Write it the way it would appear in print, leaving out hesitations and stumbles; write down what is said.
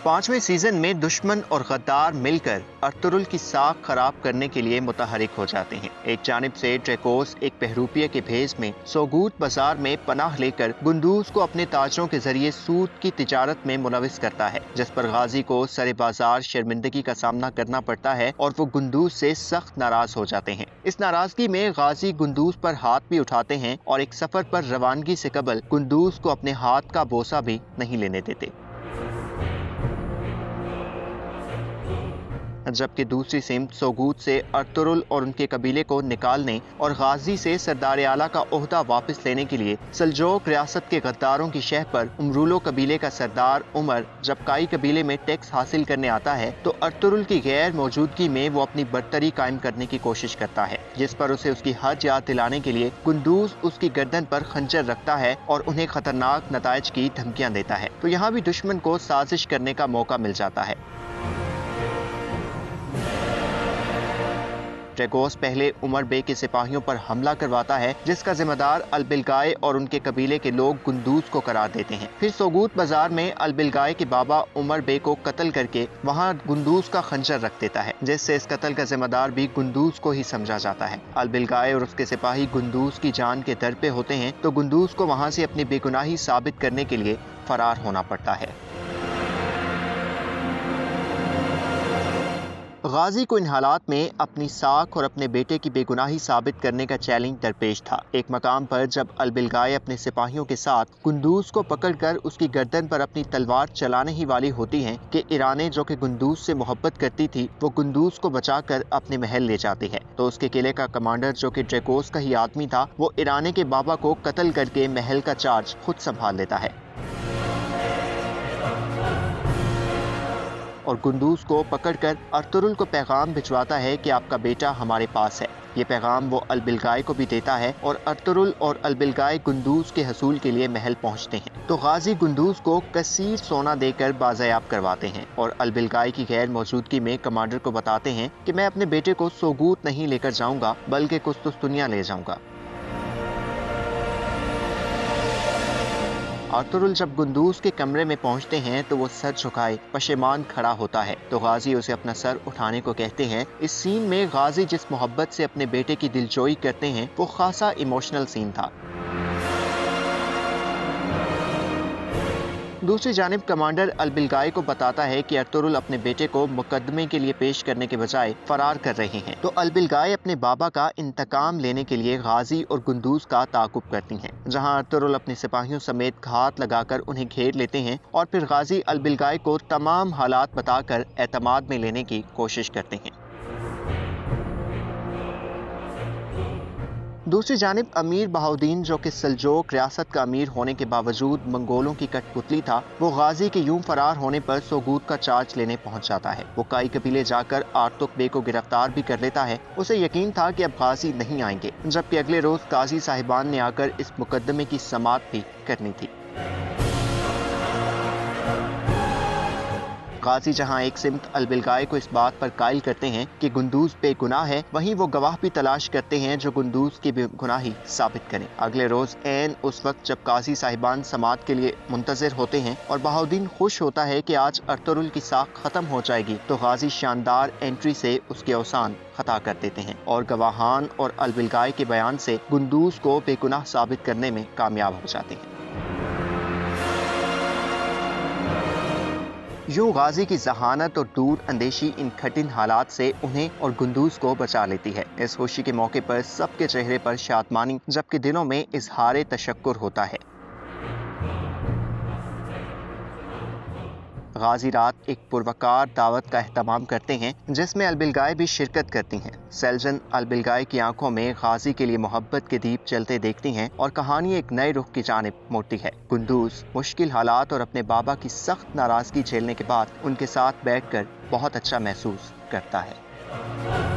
5वें सीजन में दुश्मन और गद्दार मिलकर अर्तुरुल की साख खराब करने के लिए मुतहरिक हो जाते हैं। एक जानिब से ड्रैकोस एक बहरूपिया के भेस में सोगूत बाजार में पनाह लेकर गुंदूज को अपने ताजरों के जरिए सूद की तिजारत में मुलविस करता है, जिस पर गाजी को सरे बाजार शर्मिंदगी का सामना करना पड़ता है और वो गुंदूज से सख्त नाराज हो जाते हैं। इस नाराजगी में गाजी गुंदूज पर हाथ भी उठाते हैं और एक सफर पर रवानगी से कबल गुंदूज को अपने हाथ का बोसा भी नहीं लेने देते। जबकि दूसरी सिमत सोगूत से अर्तुरुल और उनके कबीले को निकालने और गाजी से सरदार आला का ओहदा वापस लेने के लिए सल्जोक रियासत के गद्दारों की शह पर उमरूलो कबीले का सरदार उमर जब काई कबीले में टैक्स हासिल करने आता है तो अर्तुरुल की गैर मौजूदगी में वो अपनी बर्तरी कायम करने की कोशिश करता है, जिस पर उसे उसकी हद याद दिलाने के लिए गुंदूज उसकी गर्दन पर खंजर रखता है और उन्हें खतरनाक नताइज की धमकियां देता है। तो यहाँ भी दुश्मन को साजिश करने का मौका मिल जाता है। ड्रैकोस पहले उमर बे के सिपाहियों पर हमला करवाता है, जिसका जिम्मेदार अलबिलगाय और उनके कबीले के लोग गुंदूज को करार देते हैं। फिर सोगूत बाजार में अलबिलगाय के बाबा उमर बे को कत्ल करके वहां गुंदूज का खंजर रख देता है, जिससे इस कत्ल का जिम्मेदार भी गुंदूज को ही समझा जाता है। अलबिलगाय और उसके सिपाही गुंदूज की जान के दर पे होते हैं तो गुंदूज को वहां से अपनी बेगुनाही साबित करने के लिए फरार होना पड़ता है। गाजी को इन हालात में अपनी साख और अपने बेटे की बेगुनाही साबित करने का चैलेंज दरपेश था। एक मकाम पर जब अलबिलगाय अपने सिपाहियों के साथ गुंदूज को पकड़कर उसकी गर्दन पर अपनी तलवार चलाने ही वाली होती हैं कि ईराने जो कि गुंदूज से मोहब्बत करती थी वो गुंदूज को बचाकर अपने महल ले जाती है, तो उसके किले का कमांडर जो कि ड्रैकोस का ही आदमी था वो ईराने के बाबा को कत्ल करके महल का चार्ज खुद संभाल लेता है और गुंदूज को पकड़कर अर्तुरुल को पैगाम भिजवाता है कि आपका बेटा हमारे पास है। ये पैगाम वो अलबिलगाय को भी देता है और अर्तुरुल और अलबिलगाय गुंदूज के हसूल के लिए महल पहुंचते हैं। तो गाजी गुंदूज को कसीर सोना देकर बाज़याब करवाते हैं और अलबिलगाय की गैर मौजूदगी में कमांडर को बताते हैं कि मैं अपने बेटे को सोगूत नहीं लेकर जाऊंगा बल्कि कुस्तुस्तुनिया ले जाऊंगा। अर्तुरुल जब गुंदूज के कमरे में पहुंचते हैं तो वो सर झुकाए पशेमान खड़ा होता है, तो गाजी उसे अपना सर उठाने को कहते हैं। इस सीन में गाजी जिस मोहब्बत से अपने बेटे की दिलजोई करते हैं वो खासा इमोशनल सीन था। दूसरी जानिब कमांडर अलबिलगाय को बताता है कि अर्तुरुल अपने बेटे को मुकदमे के लिए पेश करने के बजाय फरार कर रहे हैं, तो अलबिलगाय अपने बाबा का इंतकाम लेने के लिए गाजी और गुंदूज का ताकुब करती हैं, जहां अर्तुरुल अपने सिपाहियों समेत घात लगाकर उन्हें घेर लेते हैं और फिर गाजी अलबिलगाय को तमाम हालात बताकर एतमाद में लेने की कोशिश करते हैं। दूसरी जानिब अमीर बहाउद्दीन जो कि सल्जोक रियासत का अमीर होने के बावजूद मंगोलों की कठपुतली था, वो गाजी के यूं फरार होने पर सोगूत का चार्ज लेने पहुंच जाता है। वो काई कबीले जाकर आर्तुक बे को गिरफ्तार भी कर लेता है। उसे यकीन था कि अब गाजी नहीं आएंगे, जबकि अगले रोज काजी साहिबान ने आकर इस मुकदमे की समाअत भी करनी थी। गाजी जहां एक सिमत अलबिलगाय को इस बात पर कायल करते हैं कि गुंदूज बेगुनाह है, वहीं वो गवाह भी तलाश करते हैं जो गुंदूज की बेगुनाही साबित करें। अगले रोज ऐन उस वक्त जब काजी साहिबान समाअत के लिए मुंतजिर होते हैं और बहाउद्दीन खुश होता है कि आज अर्तुरुल की साख खत्म हो जाएगी, तो गाजी शानदार एंट्री से उसके अवसान खता कर देते हैं और गवाहान और अलबिलगाय के बयान से गुंदूज को बेगुनाह साबित करने में कामयाब हो जाते हैं। यूं गाजी की जहानत और दूर अंदेशी इन कठिन हालात से उन्हें और गुंदूज को बचा लेती है। इस खुशी के मौके पर सबके चेहरे पर शादमानी जबकि दिलों में इजहार तशक्कुर होता है। गाजी रात एक पुरवकार दावत का एहतमाम करते हैं जिसमें अलबिलगाय भी शिरकत करती हैं। सेल्जन अलबिलगाय की आंखों में गाजी के लिए मोहब्बत के दीप जलते देखती हैं और कहानी एक नए रुख की जानिब मोड़ती है। गुंदूज मुश्किल हालात और अपने बाबा की सख्त नाराजगी झेलने के बाद उनके साथ बैठकर बहुत अच्छा महसूस करता है।